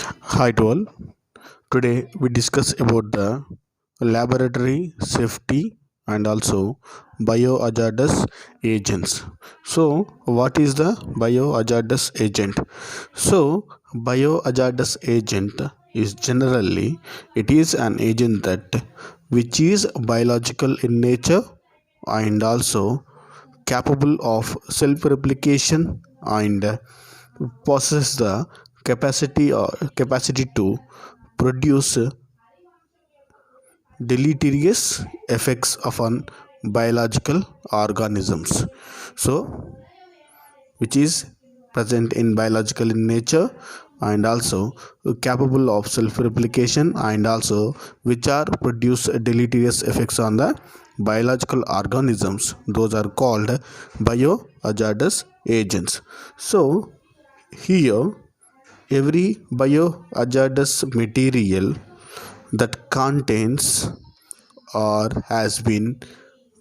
Hi to all. Today we discuss about the laboratory safety and also biohazardous agents. So, what is the biohazardous agent? So, biohazardous agent is generally it is an agent that which is biological in nature and also capable of self-replication and possess the capacity to produce deleterious effects upon biological organisms, so which is present in biological in nature and also capable of self replication and also which are produce deleterious effects on the biological organisms. Those are called biohazardous agents. So here every biohazardous material that contains or has been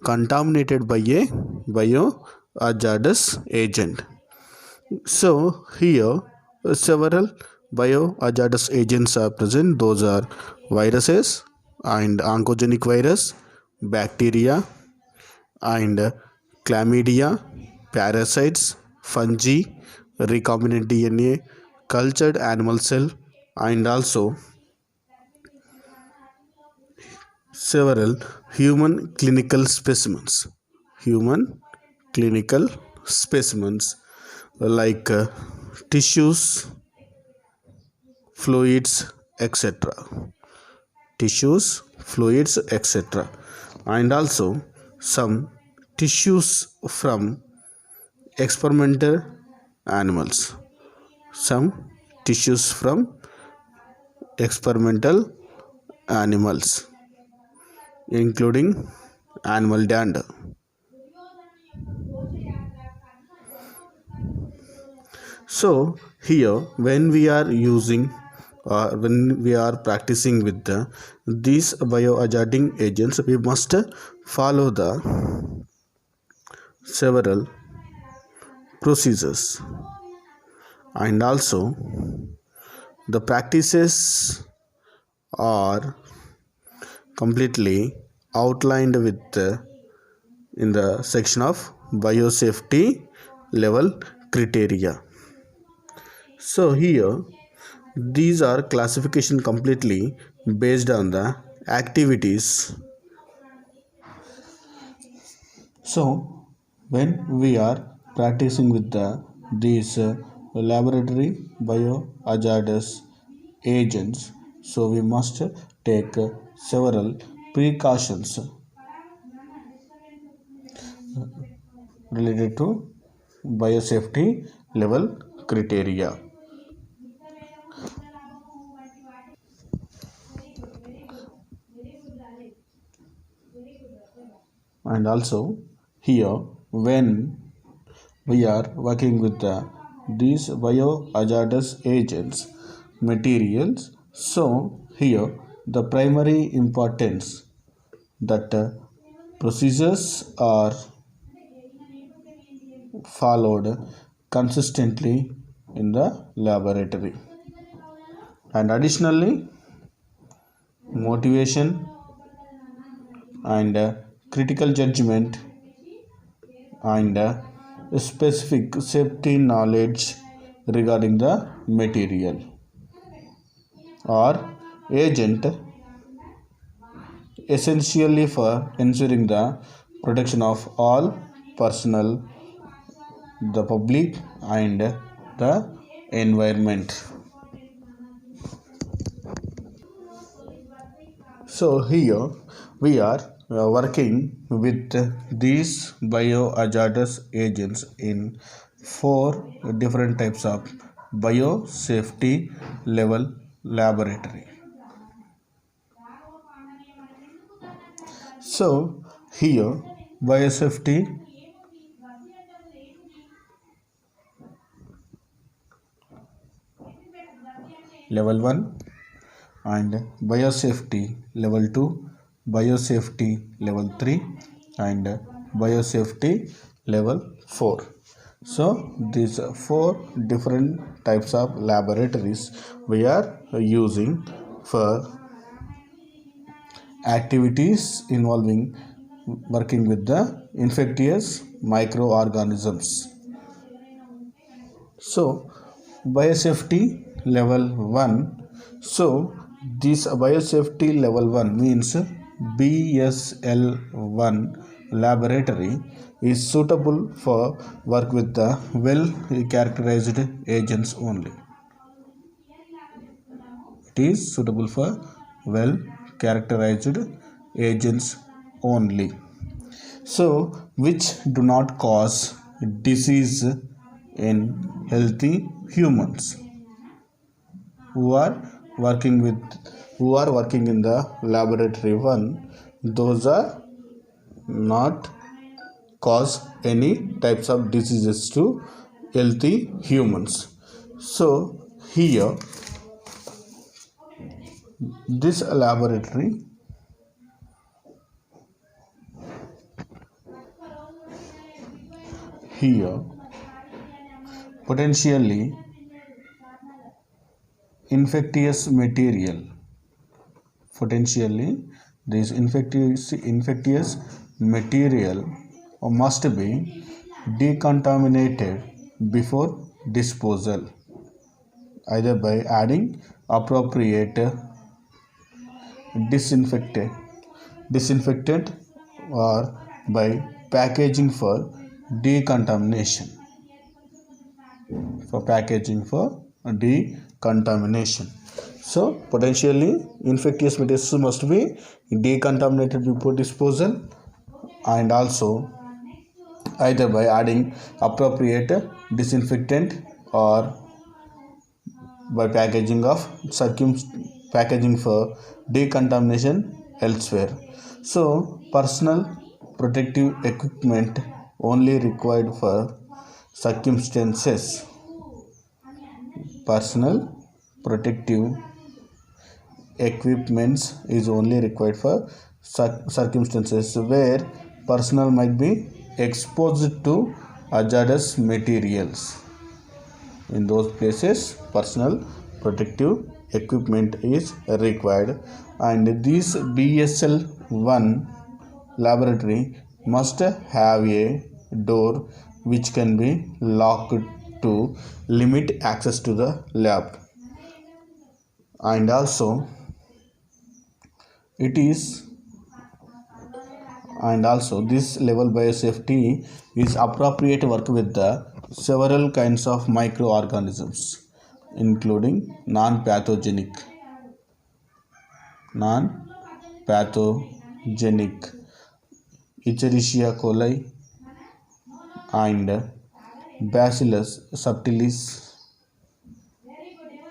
contaminated by a biohazardous agent. So here several biohazardous agents are present. Those are viruses and oncogenic virus, bacteria and chlamydia, parasites, fungi, recombinant DNA, cultured animal cell and also several human clinical specimens. Human clinical specimens like tissues, fluids, etc. Tissues, fluids, etc. And also some tissues from experimental animals. Some tissues from experimental animals, including animal dander. So here when we are using when we are practicing with these biohazarding agents, we must follow the several procedures and also the practices are completely outlined with in the section of biosafety level criteria. So here these are classification completely based on the activities. So when we are practicing with these laboratory biohazardous agents, so we must take several precautions related to biosafety level criteria. And also here when we are working with these biohazardous agents materials, so here the primary importance that procedures are followed consistently in the laboratory, and additionally motivation and critical judgment and specific safety knowledge regarding the material or agent essentially for ensuring the protection of all personnel, the public and the environment. So here we are working with these biohazardous agents in four different types of biosafety level laboratory. So here biosafety level 1 and biosafety level 2, biosafety level 3 and biosafety level 4. So these four different types of laboratories we are using for activities involving working with the infectious microorganisms. So biosafety level 1. So this biosafety level 1 means BSL1 laboratory is suitable for work with the well characterized agents only. It is suitable for well characterized agents only. So which do not cause disease in healthy humans who are working in the laboratory 1. Those are not cause any types of diseases to healthy humans. So here this laboratory here potentially infectious material, potentially this infectious material must be decontaminated before disposal, either by adding appropriate disinfectant or by packaging for decontamination. So potentially infectious materials must be decontaminated before disposal, and also either by adding appropriate disinfectant or by packaging for decontamination elsewhere. So personal protective equipment only required for circumstances. Personal protective equipments is only required for circumstances where personnel might be exposed to hazardous materials. In those places personal protective equipment is required, and this BSL1 laboratory must have a door which can be locked to limit access to the lab, and also this level biosafety is appropriate work with the several kinds of microorganisms including non-pathogenic Escherichia coli and Bacillus subtilis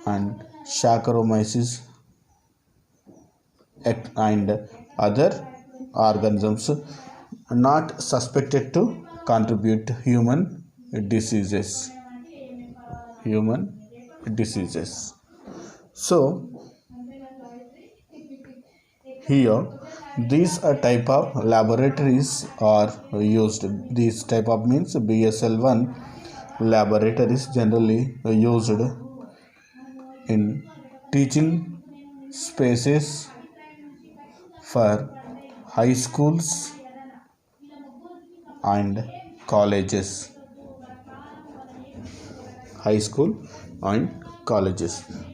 and Saccharomyces and other organisms not suspected to contribute human diseases. So here these type of laboratories are used. This type of means BSL1 laboratories generally used in teaching spaces for high schools and colleges.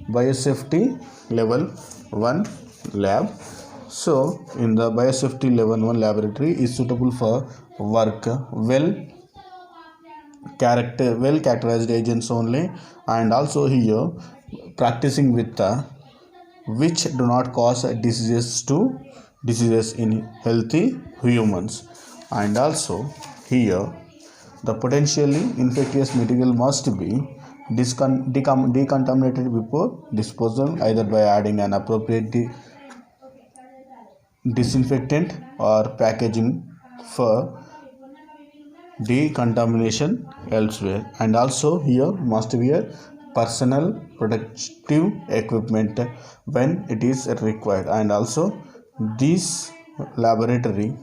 Biosafety level 1 lab. So in the biosafety level 1 laboratory is suitable for work well characterized agents only, and also here practicing with which do not cause diseases in healthy humans, and also here the potentially infectious material must be decontaminated before disposal, either by adding an appropriate disinfectant or packaging for decontamination elsewhere, and also here must be a personal protective equipment when it is required, and also this laboratory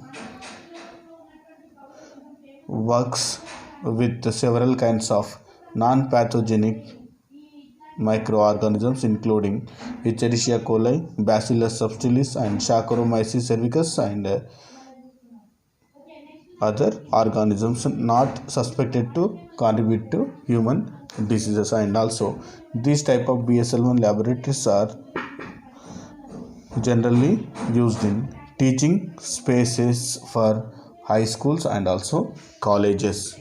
works with several kinds of non-pathogenic microorganisms including Escherichia coli, Bacillus subtilis and Saccharomyces cerevisius and other organisms not suspected to contribute to human diseases. And also these type of BSL-1 laboratories are generally used in teaching spaces for high schools and also colleges.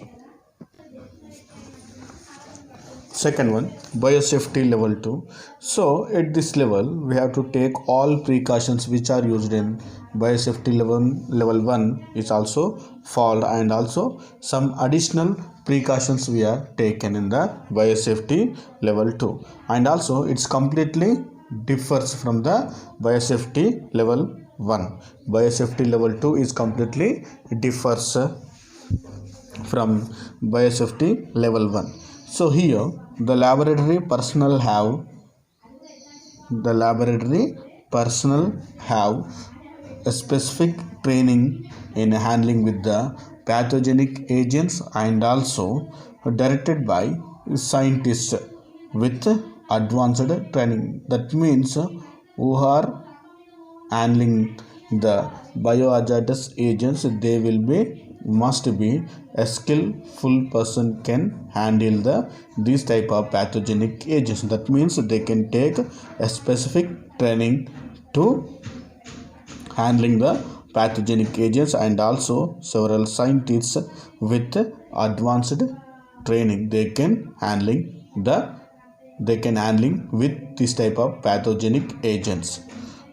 Second one, biosafety level 2. So at this level we have to take all precautions which are used in biosafety level 1 is also followed, and also some additional precautions we are taken in the biosafety level 2, and also it's completely differs from the biosafety level 1. Biosafety level 2 is completely differs from biosafety level 1. So here the laboratory personnel have a specific training in handling with the pathogenic agents, and also directed by scientists with advanced training. That means who are handling the biohazardous agents, they will be must be a skillful person can handle these type of pathogenic agents. That means they can take a specific training to handling the pathogenic agents, and also several scientists with advanced training they can handling with this type of pathogenic agents.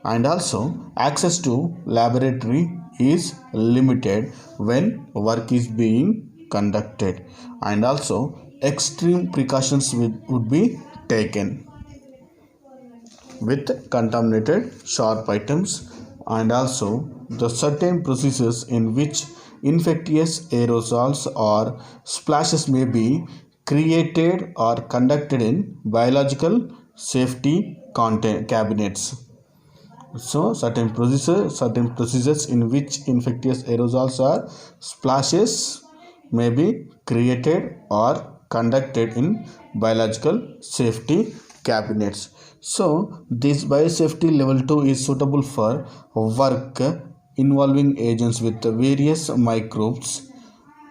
And also access to laboratory is limited when work is being conducted, and also extreme precautions would be taken with contaminated sharp items, and also the certain processes in which infectious aerosols or splashes may be created or conducted in biological safety cabinets. So certain procedures in which infectious aerosols or splashes may be created or conducted in biological safety cabinets. So this biosafety level 2 is suitable for work involving agents with various microbes,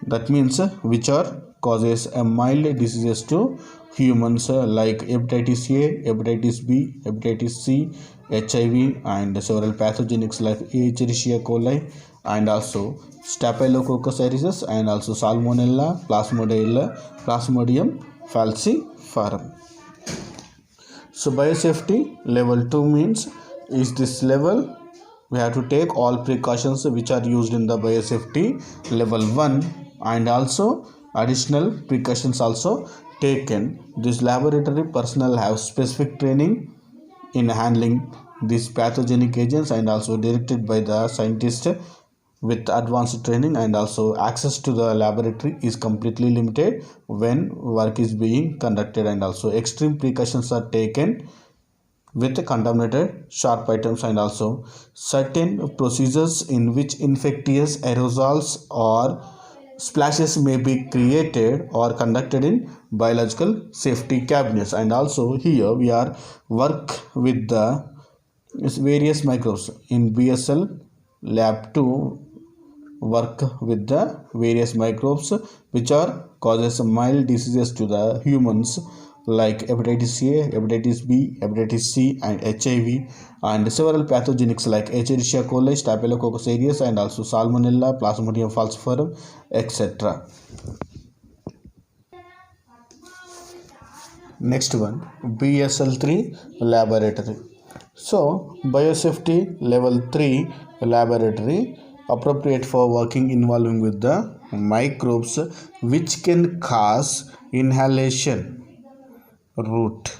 that means which are causes a mild diseases to humans like hepatitis A, hepatitis B, hepatitis C, HIV and several pathogenics like Escherichia coli and also Staphylococcus aureus and also Salmonella, Plasmodium falciparum. So biosafety level 2 means is this level we have to take all precautions which are used in the biosafety level 1, and also additional precautions also taken. This laboratory personnel have specific training in handling these pathogenic agents and also directed by the scientist with advanced training, and also access to the laboratory is completely limited when work is being conducted, and also extreme precautions are taken with contaminated sharp items, and also certain procedures in which infectious aerosols or splashes may be created or conducted in biological safety cabinets. And also here we are work with the various microbes in BSL lab 2, work with the various microbes which are causes mild diseases to the humans like hepatitis A, hepatitis B, hepatitis C and HIV, and several pathogenics like Escherichia coli, Staphylococcus aureus and also Salmonella, Plasmodium falciparum, etc. Next one, BSL-3 laboratory. So biosafety level 3 laboratory appropriate for working involving with the microbes which can cause inhalation route.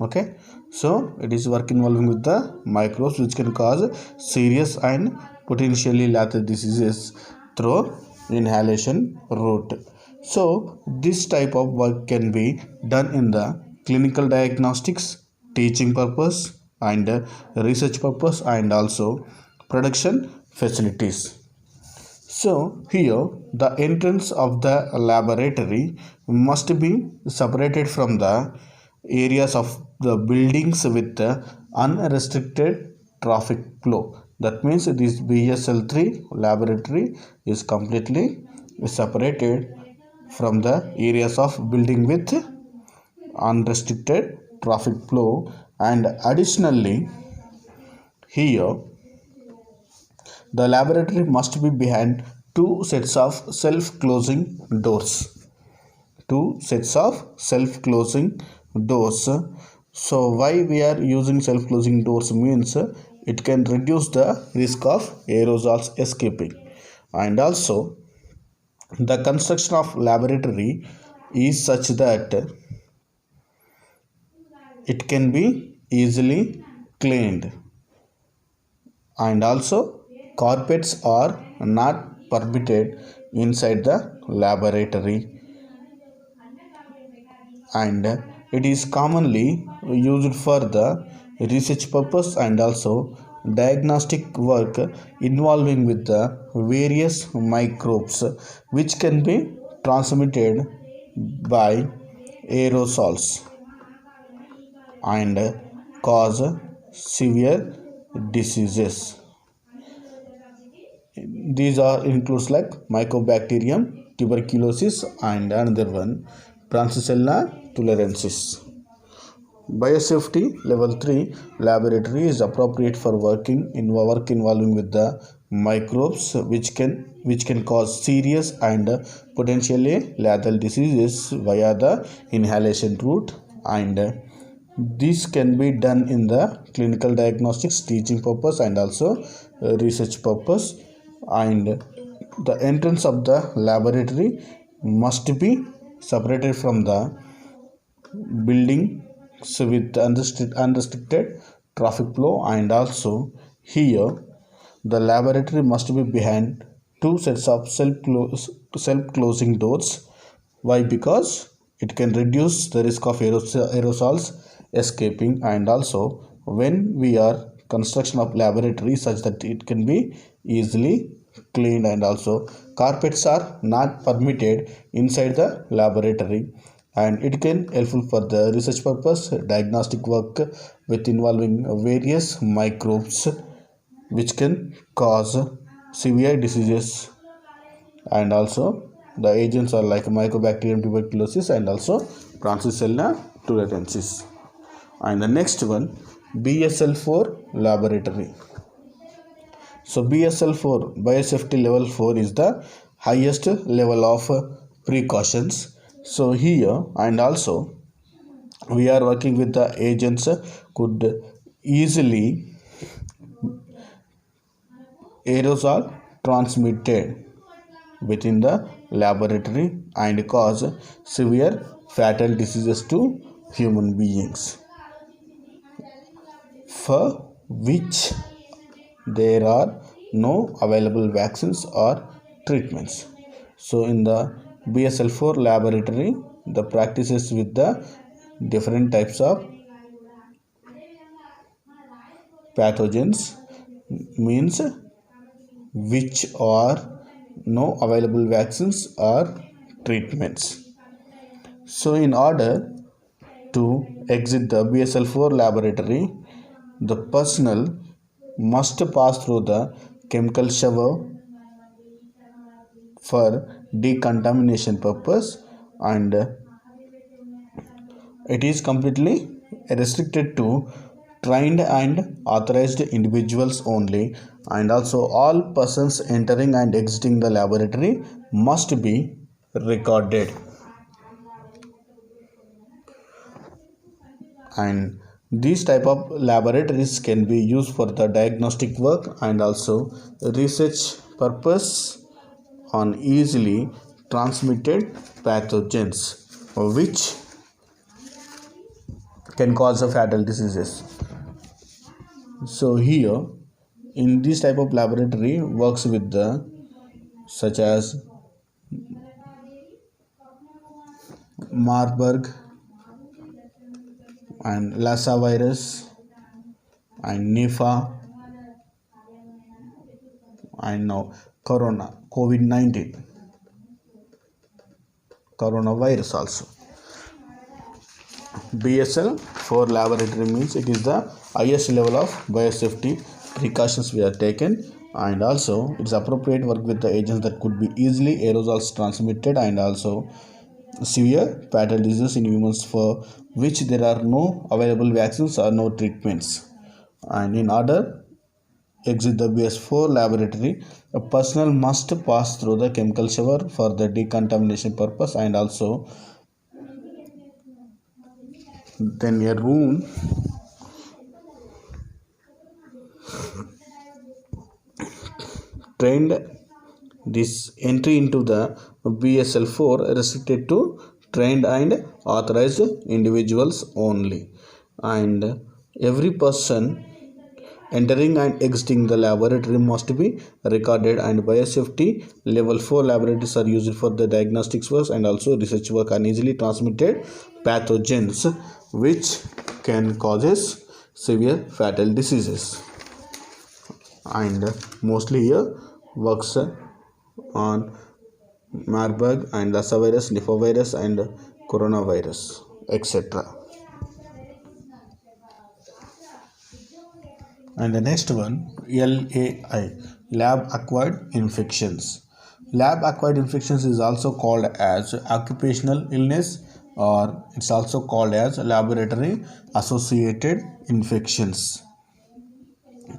Okay, so it is work involving with the microbes which can cause serious and potentially lethal diseases through inhalation route. So this type of work can be done in the clinical diagnostics, teaching purpose and research purpose, and also production facilities. So here the entrance of the laboratory must be separated from the areas of the buildings with the unrestricted traffic flow. That means this BSL3 laboratory is completely separated from the areas of building with unrestricted traffic flow. And additionally here the laboratory must be behind two sets of self-closing doors. Two sets of self-closing doors. So why we are using self-closing doors means it can reduce the risk of aerosols escaping. And also the construction of laboratory is such that it can be easily cleaned. And also carpets are not permitted inside the laboratory, and it is commonly used for the research purpose and also diagnostic work involving with the various microbes which can be transmitted by aerosols and cause severe diseases. These are includes like mycobacterium tuberculosis and another one Francisella tularensis. Biosafety level 3 laboratory is appropriate for work involving with the microbes which can cause serious and potentially lethal diseases via the inhalation route, and this can be done in the clinical diagnostics, teaching purpose and also research purpose. And the entrance of the laboratory must be separated from the building with unrestricted traffic flow. And also here the laboratory must be behind two sets of self-closing doors. Why? Because it can reduce the risk of aerosols escaping. And also when we are construction of laboratory such that it can be easily cleaned, and also carpets are not permitted inside the laboratory, and it can helpful for the research purpose, diagnostic work with involving various microbes which can cause severe diseases. And also the agents are like mycobacterium tuberculosis and also Francisella tularensis. And the next one, BSL4 laboratory. So BSL4 biosafety level 4 is the highest level of precautions. So here and also we are working with the agents could easily aerosol transmitted within the laboratory and cause severe fatal diseases to human beings, for which there are no available vaccines or treatments. So in the BSL4 laboratory, the practices with the different types of pathogens means which are no available vaccines or treatments. So in order to exit the BSL4 laboratory, the personnel must pass through the chemical shower for decontamination purpose, and it is completely restricted to trained and authorized individuals only. And also all persons entering and exiting the laboratory must be recorded. And these type of laboratories can be used for the diagnostic work and also research purpose on easily transmitted pathogens which can cause a fatal diseases. So here in this type of laboratory works with the such as Marburg and Lassa virus and Nipah and now COVID-19 coronavirus also. BSL-4 laboratory means it is the highest level of biosafety precautions we are taken, and also it's appropriate work with the agents that could be easily aerosols transmitted, and also severe fatal diseases in humans for which there are no available vaccines or no treatments. And in order exit the BS4 laboratory, a personnel must pass through the chemical shower for the decontamination purpose, and also then a room trained. This entry into the BSL4 restricted to trained and authorized individuals only, and every person entering and exiting the laboratory must be recorded, and biosafety level 4 laboratories are used for the diagnostics work and also research work on easily transmitted pathogens which can causes severe fatal diseases, and mostly here works on Marburg and Lassa virus, Nipah virus and coronavirus, etc. And the next one, LAI, lab acquired infections. Lab acquired infections is also called as occupational illness, or it's also called as laboratory associated infections.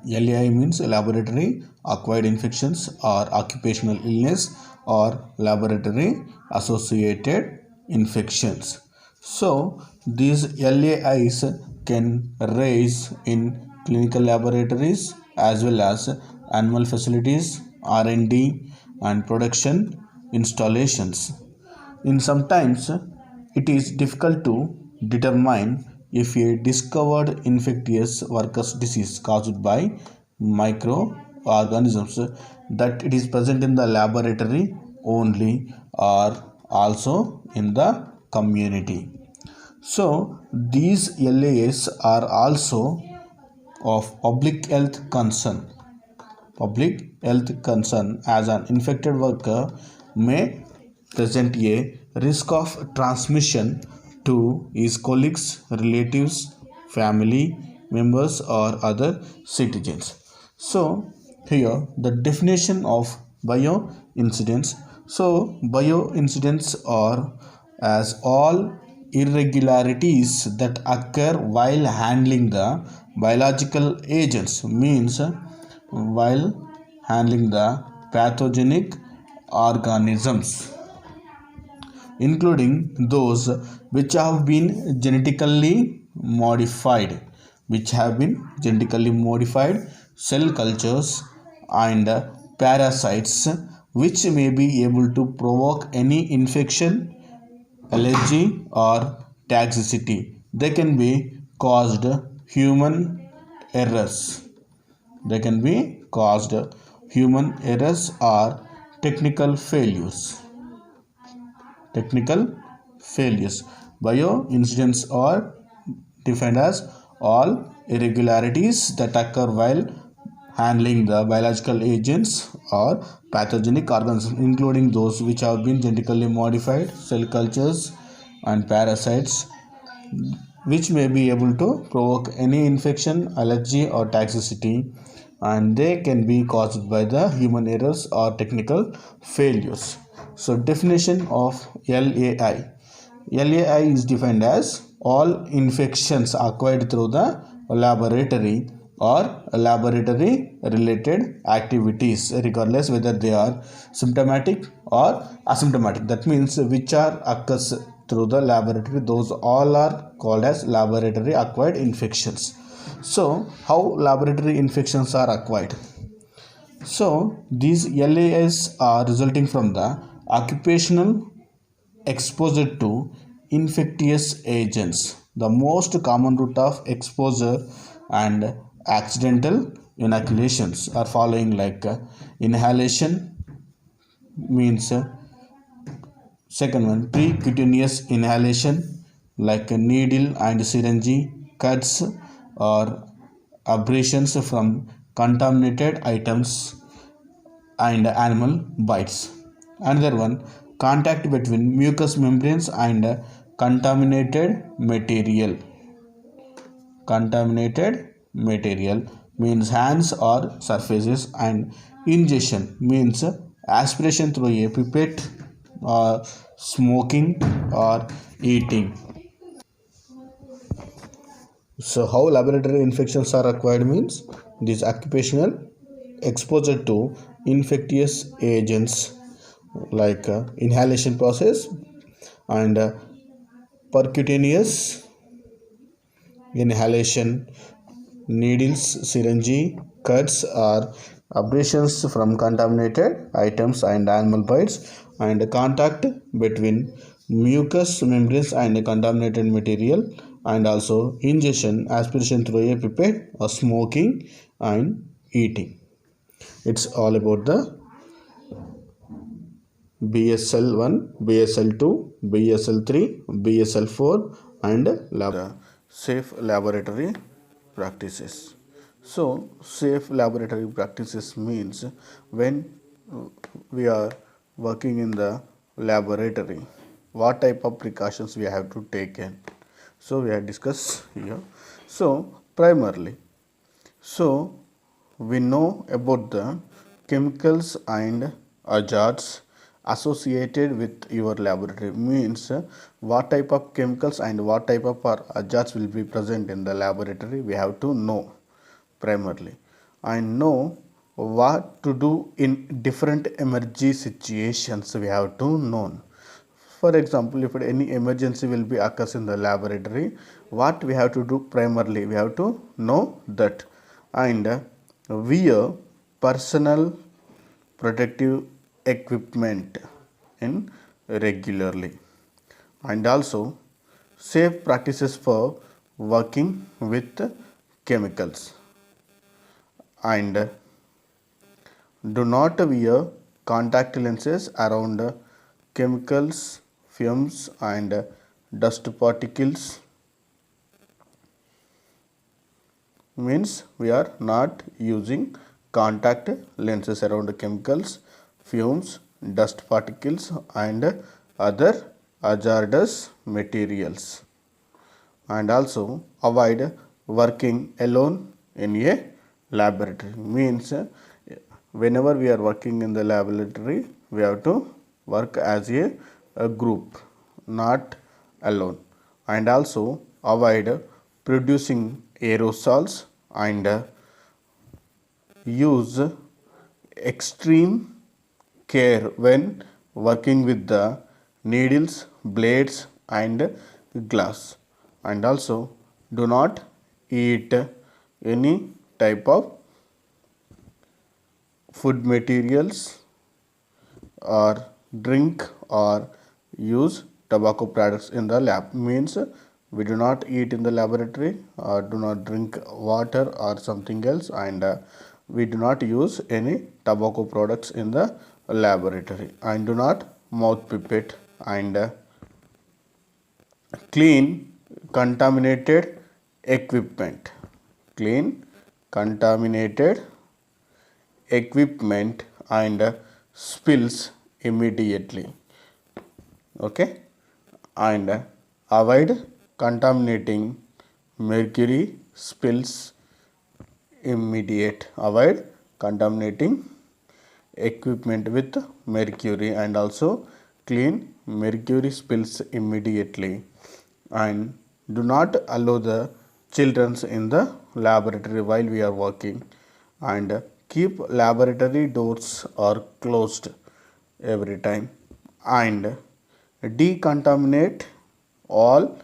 LAI means laboratory acquired infections or occupational illness or laboratory associated infections. So these LAIs can arise in clinical laboratories as well as animal facilities, R&D and production installations. In sometimes it is difficult to determine if a discovered infectious workers disease caused by microorganisms that it is present in the laboratory only or also in the community. So these LAs are also of public health concern. Public health concern, as an infected worker may present a risk of transmission to his colleagues, relatives, family members or other citizens. So here the definition of bioincidents. So bioincidents are as all irregularities that occur while handling the biological agents, means while handling the pathogenic organisms, including those which have been genetically modified, cell cultures and parasites which may be able to provoke any infection, allergy or toxicity. They can be caused human errors. Or technical failures. Bioincidents are defined as all irregularities that occur while handling the biological agents or pathogenic organisms, including those which have been genetically modified, cell cultures and parasites which may be able to provoke any infection, allergy or toxicity, and they can be caused by the human errors or technical failures. So definition of LAI. LAI is defined as all infections acquired through the laboratory or laboratory related activities, regardless whether they are symptomatic or asymptomatic. That means which are occurs through the laboratory, those all are called as laboratory acquired infections. So how laboratory infections are acquired? So these LAS are resulting from the occupational exposure to infectious agents. The most common route of exposure and accidental inoculations are following, like inhalation means second one, percutaneous inhalation like a needle and syringe, cuts or abrasions from contaminated items, and animal bites. Another one, contact between mucous membranes and contaminated material. Contaminated material means hands or surfaces, and ingestion means aspiration through a pipette or smoking or eating. So how laboratory infections are acquired means this occupational exposure to infectious agents like inhalation process and percutaneous inhalation, needles, syringe, cuts or abrasions from contaminated items and animal bites, and contact between mucous membranes and contaminated material, and also ingestion, aspiration through a pipette or smoking and eating. It's all about the BSL1, BSL2, BSL3, BSL4 and safe laboratory practices. So safe laboratory practices means when we are working in the laboratory, what type of precautions we have to take in. So we have discussed here. So primarily, so we know about the chemicals and hazards associated with your laboratory, means what type of chemicals and what type of hazards will be present in the laboratory we have to know primarily, and know what to do in different emergency situations we have to know. For example, if any emergency will be occurs in the laboratory, what we have to do primarily, we have to know that, and wear personal protective equipment in regularly, and also safe practices for working with chemicals, and do not wear contact lenses around chemicals, fumes and dust particles, means we are not using contact lenses around chemicals, fumes, dust particles and other hazardous materials, and also avoid working alone in a laboratory, means whenever we are working in the laboratory we have to work as a group, not alone, and also avoid producing aerosols and use extreme care when working with the needles, blades and glass, and also do not eat any type of food materials or drink or use tobacco products in the lab, means we do not eat in the laboratory or do not drink water or something else, and we do not use any tobacco products in the laboratory, and do not mouth pipette, and clean contaminated equipment, clean contaminated equipment and spills immediately, okay, and avoid contaminating mercury spills immediate, avoid contaminating equipment with mercury, and also clean mercury spills immediately, and do not allow the children in the laboratory while we are working, and keep laboratory doors are closed every time, and decontaminate all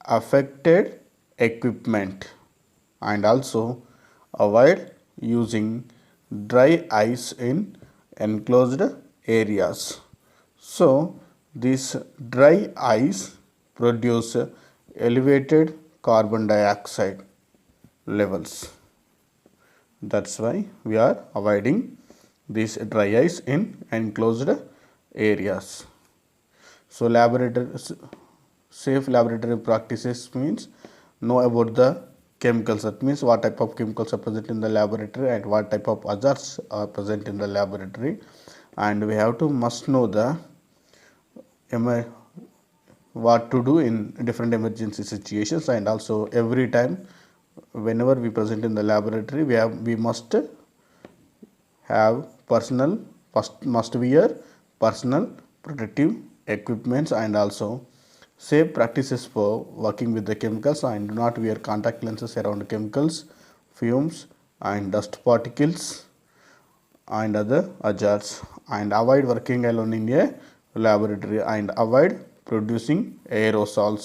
affected equipment, and also avoid using dry ice in enclosed areas. So this dry ice produce elevated carbon dioxide levels. That's why we are avoiding this dry ice in enclosed areas. So safe laboratory practices means know about the chemicals. That means what type of chemicals are present in the laboratory and what type of hazards are present in the laboratory, and we have to must know the what to do in different emergency situations. And also every time whenever we present in the laboratory, we must have personal must wear personal protective equipments, and also safe practices for working with the chemicals, and do not wear contact lenses around chemicals, fumes and dust particles and other hazards, and avoid working alone in a laboratory, and avoid producing aerosols,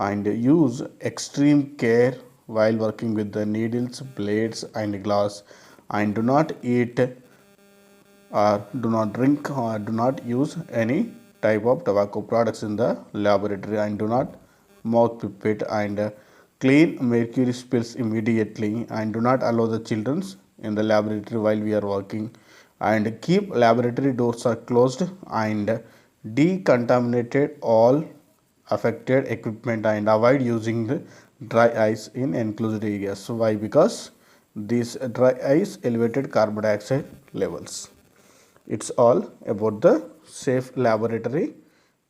and use extreme care while working with the needles, blades and glass, and do not eat or do not drink or do not use any type of tobacco products in the laboratory, and do not mouth pipette, and clean mercury spills immediately, and do not allow the children in the laboratory while we are working, and keep laboratory doors are closed, and decontaminated all affected equipment, and avoid using the dry ice in enclosed areas. So why? Because this dry ice elevated carbon dioxide levels. It's all about the safe laboratory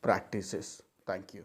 practices. Thank you.